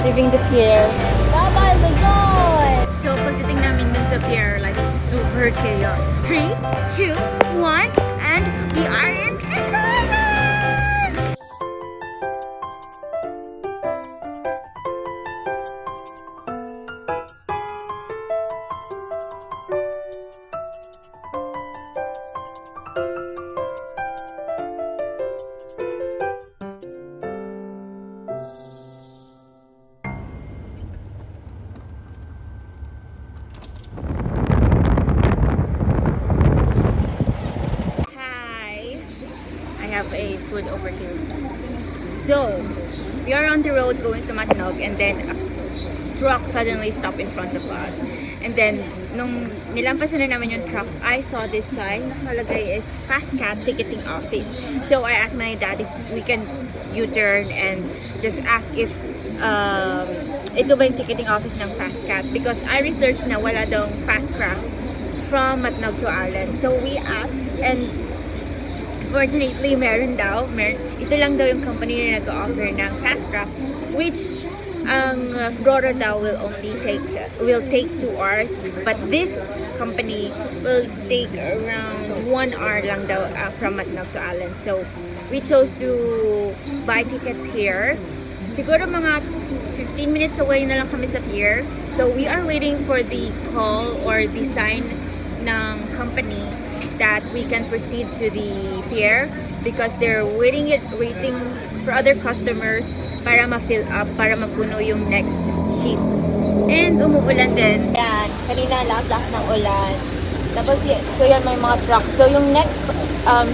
leaving the pier. Bye-bye, Luzon! So, pagdating namin dun sa pier, like, super chaos. 3, 2, 1, and we are in Visayas! Have a food over here. So, we are on the road going to Matnog, and then a truck suddenly stopped in front of us. And then, nung nilampasan na namin yung truck, I saw this sign. Nakalagay is Fast Cat Ticketing Office. So, I asked my dad if we can U-turn and just ask if ito ba yung ticketing office ng Fast Cat, because I researched na wala daw fast craft from Matnog to Allen. So, we asked, and fortunately, meron daw. Ito lang daw yung company na nag-offer ng fast craft, which ang Roro daw will take 2 hours, but this company will take around 1 hour lang daw from Matnog to Allen. So we chose to buy tickets here. Siguro mga 15 minutes away na lang kami sa pier. So we are waiting for the call or the sign ng company that we can proceed to the pier, because they're waiting for other customers para ma-fill up, para mapuno yung next ship. And umuulan din. Yan, kanina last ng ulan. Tapos so yan, may mga trucks. So yung next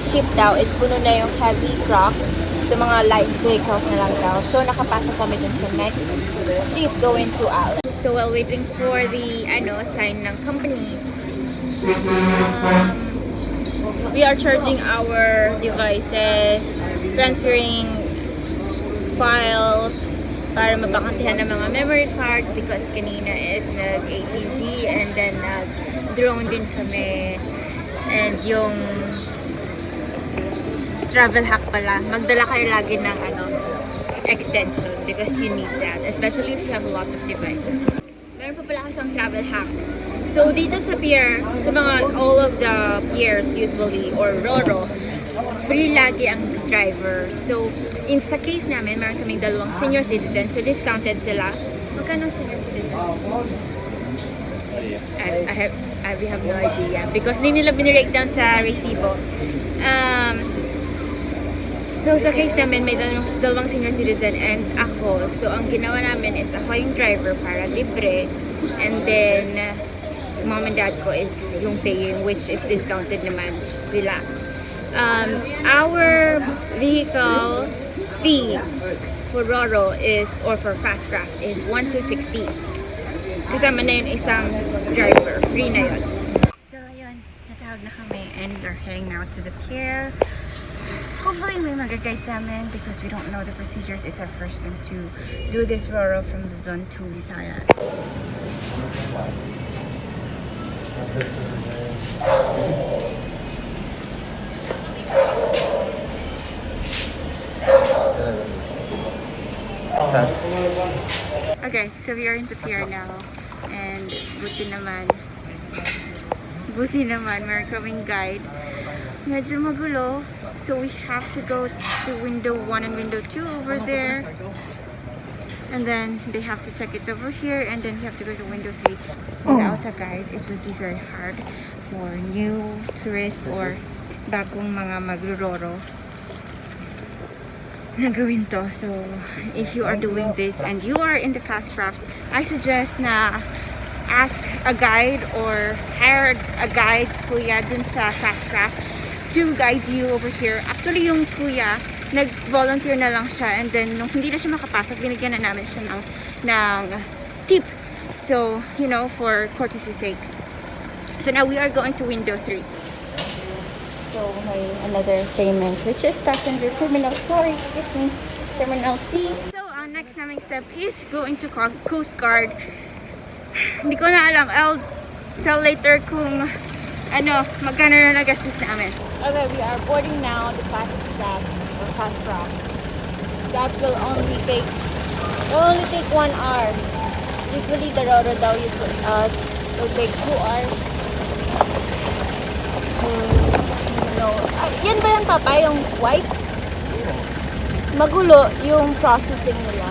ship daw is puno na yung heavy trucks. So mga light vehicles na lang daw. So nakapasok kami dun sa next ship going to Allen. So while waiting for the sign ng company, we are charging our devices, transferring files para mapakantihan ng mga memory card, because kanina is nag-ATV and then nag-drone din kami. And yung travel hack pala, magdala kayo lagi ng extension, because you need that, especially if you have a lot of devices. Meron pa pala kasang travel hack. So dito sa pier, sa mga all of the piers usually or Roro, free lagi ang driver. So sa case namin, meron kaming 2 senior citizens, so discounted sila. Magkano senior citizen? We have no idea, because hindi nila binirake down sa resibo. So sa case namin, may 2 senior citizen and ako. So ang ginawa namin is ako yung driver para libre, and then mom and dad ko is yung paying, which is discounted naman sila. Our vehicle fee for Roro is, or for Fastcraft, is 1 to 60. Kasama na yun isang driver. Free na yun. So ayun, natawag na kami and we're heading now to the pier. Hopefully may mag-guide sa amin, because we don't know the procedures. It's our first time to do this Roro from Luzon to Visayas. Okay, so we are in the pier now, and buti naman meron kaming guide. Medyo magulo, so we have to go to window 1 and window 2 over there, and then they have to check it over here, and then we have to go to window 3. Without a guide, it would be very hard for new tourists or bagong mga magro-Roro na gawin to. So if you are doing this and you are in the fast craft, I suggest na ask a guide or hire a guide, kuya, dun sa fast craft to guide you over here. Actually, yung kuya, nag-volunteer na lang siya, and then nung hindi na siya makapasok, binigyan na namin siya ng tip. So, for courtesy's sake. So now we are going to window 3. So may another payment, which is passenger terminal. Sorry, excuse me. Terminal C. So our next naming step is going to Coast Guard. Hindi ko na alam. I'll tell later kung magkano na nagastos namin. Okay, we are boarding now the fast craft or fast craft. That will only take only take 1 hour. Usually the Roro daw will take 2 hours. No. Yan ba yan, Papa? Yung white? Magulo yung processing nila.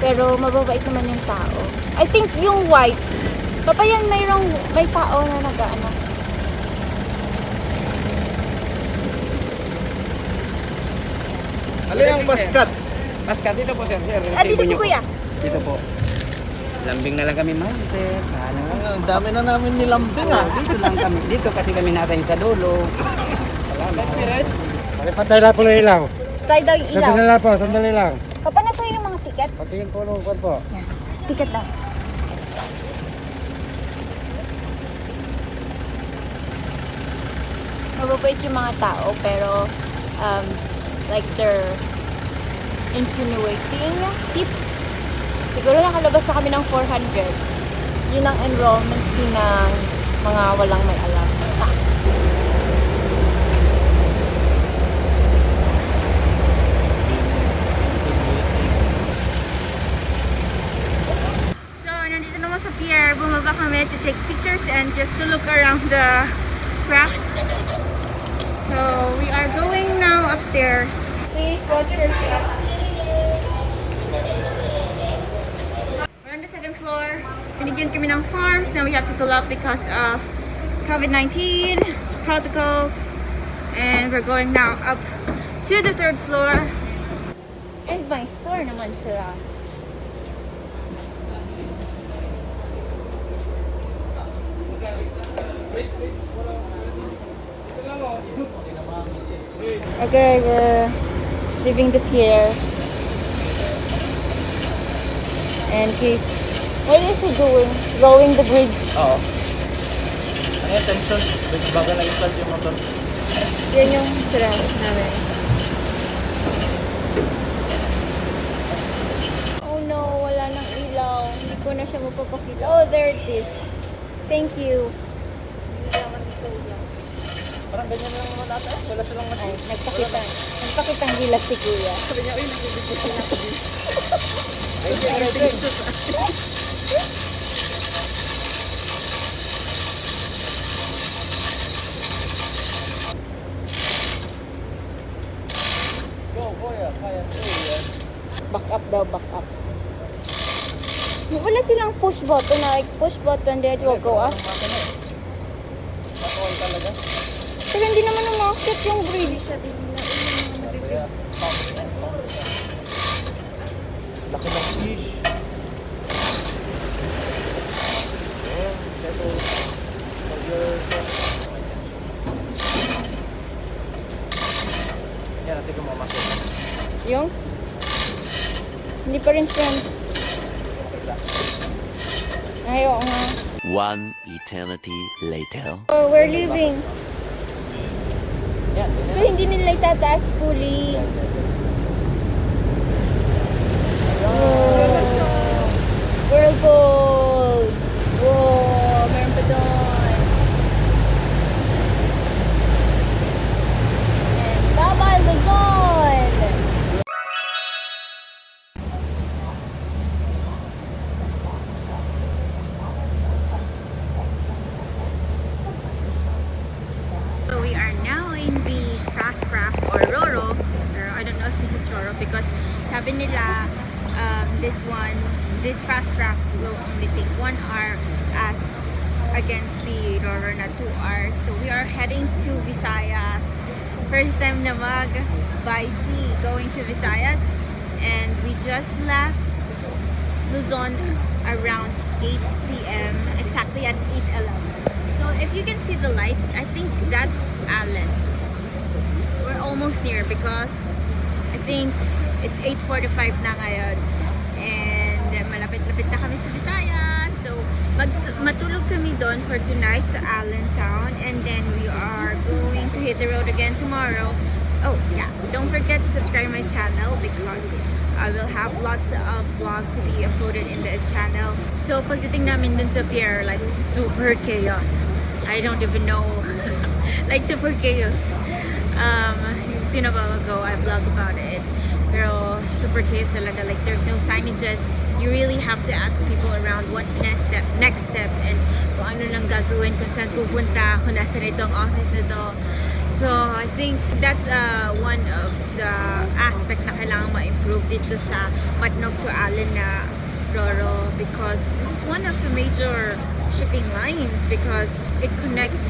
Pero mababait naman yung tao. I think yung white. Papa, yan may tao na nag-ano. Alin ang baskat? Baskat dito po, sir. Dito po, kuya. Dito po. Lambing na lang kami, ma'am, sir. Ang dami na namin nilambing ah. Dito lang kami. Dito kasi kami nasa sa dulo. Salamat. Patay na po ng ilaw. Tayo daw yung ilaw. Sandali lang. Papa, nasa yung mga ticket? Patingin po nung kwan po. Yeah. Ticket daw. Mababait yung mga tao, pero like they're insinuating tips. Siguro nakalabas na kami ng 400. Yun ang enrollment fee ng mga walang may alam. So, nandito naman sa pier. Bumaba kami to take pictures and just to look around the craft. So, we are going now upstairs. Please watch your step. We're on the 2nd floor. Binigyan kami ng forms. Now we have to fill up because of COVID-19 protocols. And we're going now up to the 3rd floor. And my store naman sila. Okay, we're leaving the pier. And what is he doing? Rowing the bridge. Oo. Ano yung tension? Baga na yung yung motor. Yan yung sila namin. Oh no, wala nang ilaw. Hindi ko na siya mapapakita. Oh, there it is. Thank you. Parang ganyan lang naman natin. Wala silang mas. Ay, nagpakitang gilat si Kuya. Sabi niya, uy, nagbibigay sila ako dito. Go, kuya. Kaya, kuya. Back up daw, back up. Wala silang push button na like push button then it will go up. Makuhay talaga. Pero hindi naman umakit yung bridge. Laki ng fish. Yan, natin kung mamasok. Yung? Hindi pa rin siya. Ayaw nga. One eternity later. Oh, we're leaving. Yan, So, hindi nila itataas fully. Whirlpool! Wow! Meron pa doon. And Baba Luzon! So we are now in the fast craft or Roro. Or I don't know if this is Roro because sabi nila this fast craft will only take 1 hour as against the Roro na 2 hours. So we are heading to Visayas. First time na by sea going to Visayas, and we just left Luzon around 8 p.m. exactly at 8:11. So if you can see the lights, I think that's Allen. We're almost near because I think it's 8:45 na ngayon. And malapit-lapit na kami sa Visayas. So matulog kami doon for tonight sa Allentown, and then we are going to hit the road again tomorrow. Oh yeah, don't forget to subscribe my channel because I will have lots of vlog to be uploaded in this channel. So pagdating namin dun sa pier, like super chaos. I don't even know. Like super chaos. You've seen a while ago, I vlog about it. Pero super chaos talaga. Like there's no signages. You really have to ask people around what's next step, and kung ano lang gagawin, kung saan pupunta, kung nasa itong office na to. So I think that's one of the aspect na kailangan ma-improve dito sa Matnog to Allen na Roro, because this is one of the major shipping lines because it connects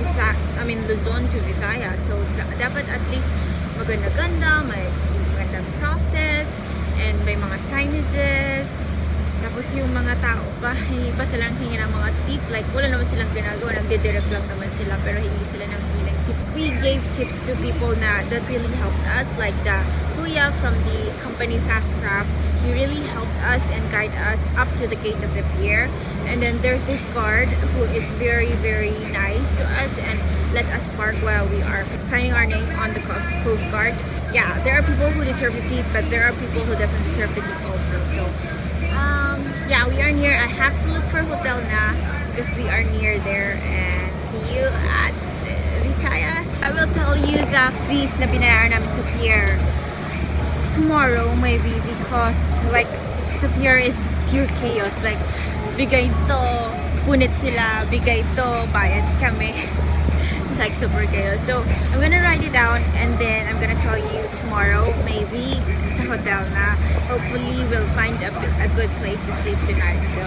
Luzon to Visayas. So dapat at least maganda-ganda, may magandang process, and may mga signages. Tapos yung mga tao pa, hindi pa silang hingi ng mga tip. Like wala naman silang ginagawa, nagdidirect lang naman sila, pero hindi sila nang hingi ng tip. We gave tips to people that really helped us, like the kuya from the company Fast Craft. He really helped us and guide us up to the gate of the pier. And then there's this guard who is very, very nice to us and let us park while we are signing our name on the Coast Guard. Yeah, there are people who deserve the tip, but there are people who doesn't deserve the tip also. So, yeah, we are near. I have to look for a hotel na because we are near there. And see you at Visayas. I will tell you the fees na binayaran namin sa pier tomorrow maybe, because like sa pier is pure chaos. Like bigay to, punit sila, bigay to, bayad kami. Like super chaos. So I'm gonna write it down and then I'm gonna tell you tomorrow maybe sa hotel na. Hopefully we'll find a good place to sleep tonight. So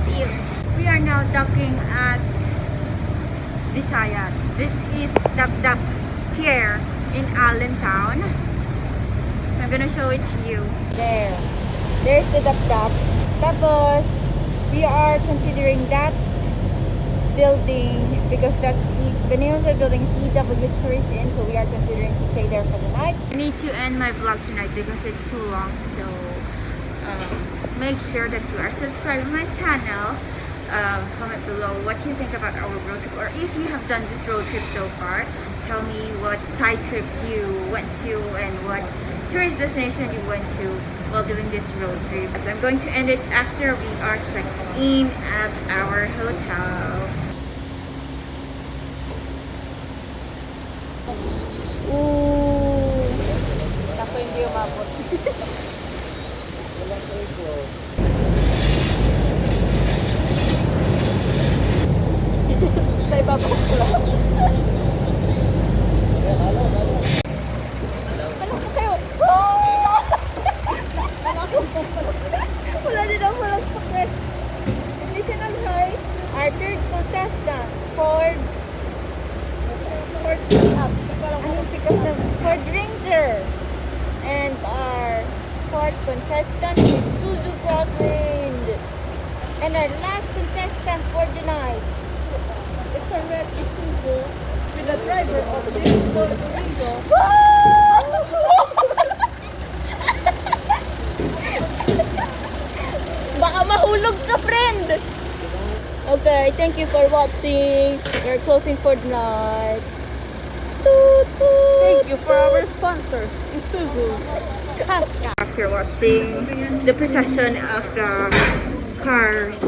see you. We are now docking at Visayas. This is the pier in Allentown. I'm gonna show it to you. There's the Dap. Tapos we are considering that building because that's the name of the building is EW Tourist Inn, so we are considering to stay there for the night. I need to end my vlog tonight because it's too long, so make sure that you are subscribed to my channel. Comment below what you think about our road trip, or if you have done this road trip so far, tell me what side trips you went to and what tourist destination you went to while doing this road trip. As I'm going to end it after we are checked in at our hotel. Ooh, ako hindi umabot. May babak ko lang. Wala din ako lang sakit. Hindi siya nag-hi. Our third contestant, Ford pickup. Anong pickup na? Ford Ranger. And our fourth contestant is Suzu Crosswind. And our last contestant for the night is a red Isuzu with the driver of this Ford Ranger. Baka mahulog ka, friend! Okay, thank you for watching. We're closing for the night. Thank you for our sponsors, Isuzu. After watching the procession of the cars,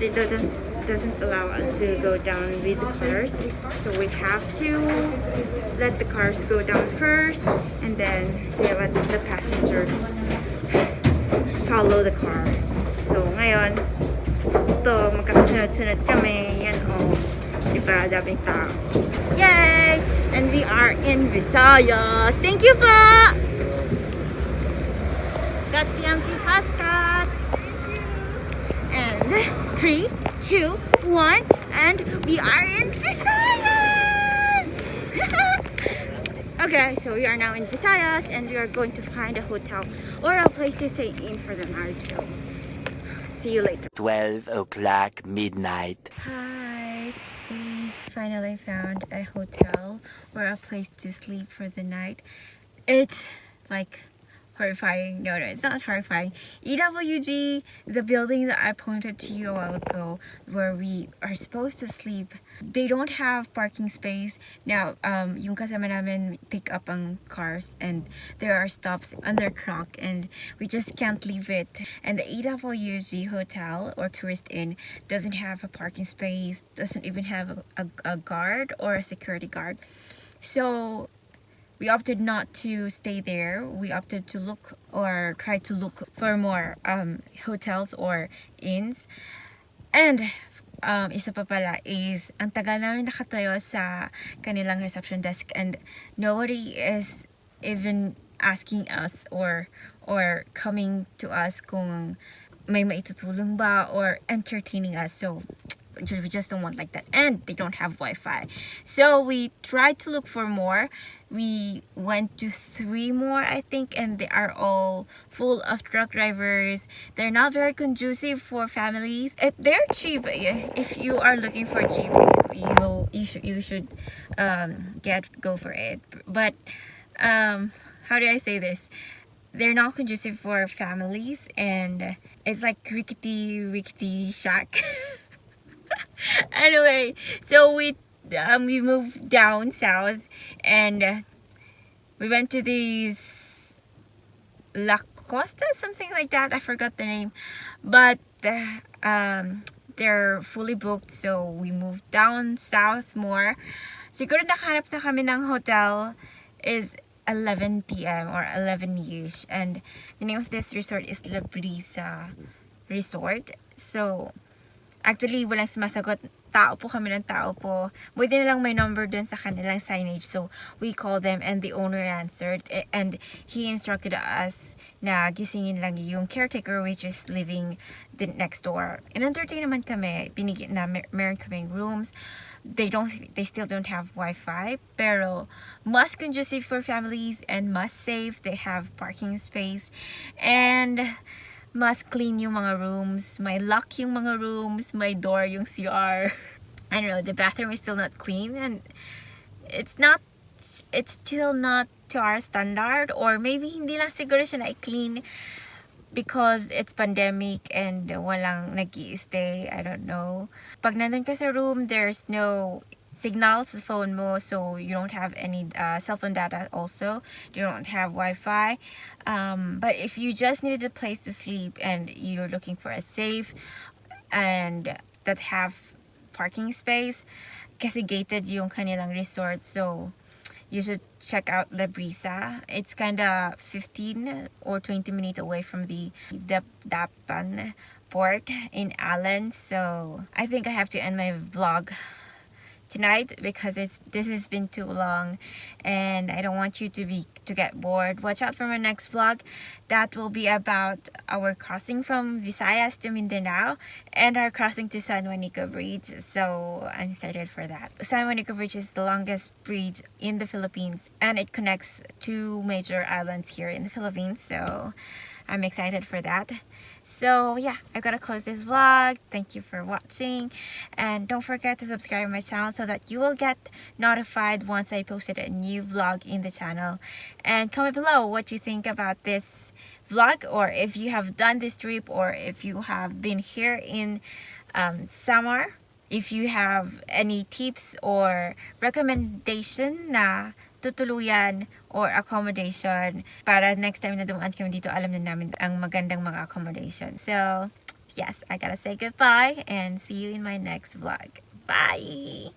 it doesn't allow us to go down with the cars. So we have to let the cars go down first, and then they let the passengers follow the car. So ngayon, ito, magkakasunod-sunod kami. Yan o. Diba? Daming tao. Yay! And we are in Visayas. Thank you pa! That's the empty fast cat. And 3, 2, 1, and we are in Visayas! Okay, so we are now in Visayas and we are going to find a hotel or a place to stay in for the night. So, see you later. 12 o'clock midnight. Hi, we finally found a hotel or a place to sleep for the night. It's like horrifying. No, it's not horrifying. EWG, the building that I pointed to you a while ago where we are supposed to sleep, they don't have parking space. Now, yung kasama namin pick up ang cars and there are stops on their truck and we just can't leave it. And the EWG hotel or tourist inn doesn't have a parking space, doesn't even have a guard or a security guard. So we opted not to stay there. We opted to look or try to look for more hotels or inns. And isa pa pala is ang tagal namin nakatayo sa kanilang reception desk and nobody is even asking us or coming to us kung may maitutulong ba or entertaining us. So we just don't want like that, and they don't have Wi-Fi. So we tried to look for more. We went to 3 more, I think, and they are all full of truck drivers. They're not very conducive for families. They're cheap. If you are looking for cheap, you should go for it. But how do I say this? They're not conducive for families, and it's like rickety shack. Anyway, so we moved down south, and we went to these La Costa, something like that. I forgot the name, but they're fully booked, so we moved down south more. Siguro nakahanap na kami ng hotel is 11 p.m. or 11-ish, and the name of this resort is La Brisa Resort. So actually, walang sumasagot. Tao po kami ng tao po. Buti na lang may number dun sa kanilang signage. So, we called them and the owner answered. And he instructed us na gisingin lang yung caretaker, which is living the next door. And entertain naman kami. Binigyan na meron kaming rooms. They still don't have Wi-Fi. Pero, mas conducive for families and mas safe. They have parking space. And mas clean yung mga rooms. May lock yung mga rooms. May door yung CR. I don't know, the bathroom is still not clean. And it's still not to our standard. Or maybe hindi lang siguro siya na-clean because it's pandemic and walang nag-i-stay. I don't know. Pag nandun ka sa room, there's no signal sa phone mo, so you don't have any cell phone data also. You don't have Wi-Fi. But if you just needed a place to sleep and you're looking for a safe and that have parking space, kasi gated yung kanilang resort, so you should check out La Brisa. It's kinda 15 or 20 minutes away from the Dapan port in Allen. So I think I have to end my vlog tonight because this has been too long and I don't want you to get bored. Watch out for my next vlog. That will be about our crossing from Visayas to Mindanao and our crossing to San Juanico Bridge. So I'm excited for that. San Juanico Bridge is the longest bridge in the Philippines and it connects 2 major islands here in the Philippines. So I'm excited for that. So yeah, I gotta close this vlog. Thank you for watching, and don't forget to subscribe to my channel so that you will get notified once I posted a new vlog in the channel. And comment below what you think about this vlog, or if you have done this trip, or if you have been here in summer. If you have any tips or recommendation na tutuluyan or accommodation para next time na dumaan kami dito, alam na namin ang magandang mga accommodation. So, yes, I gotta say goodbye and see you in my next vlog. Bye!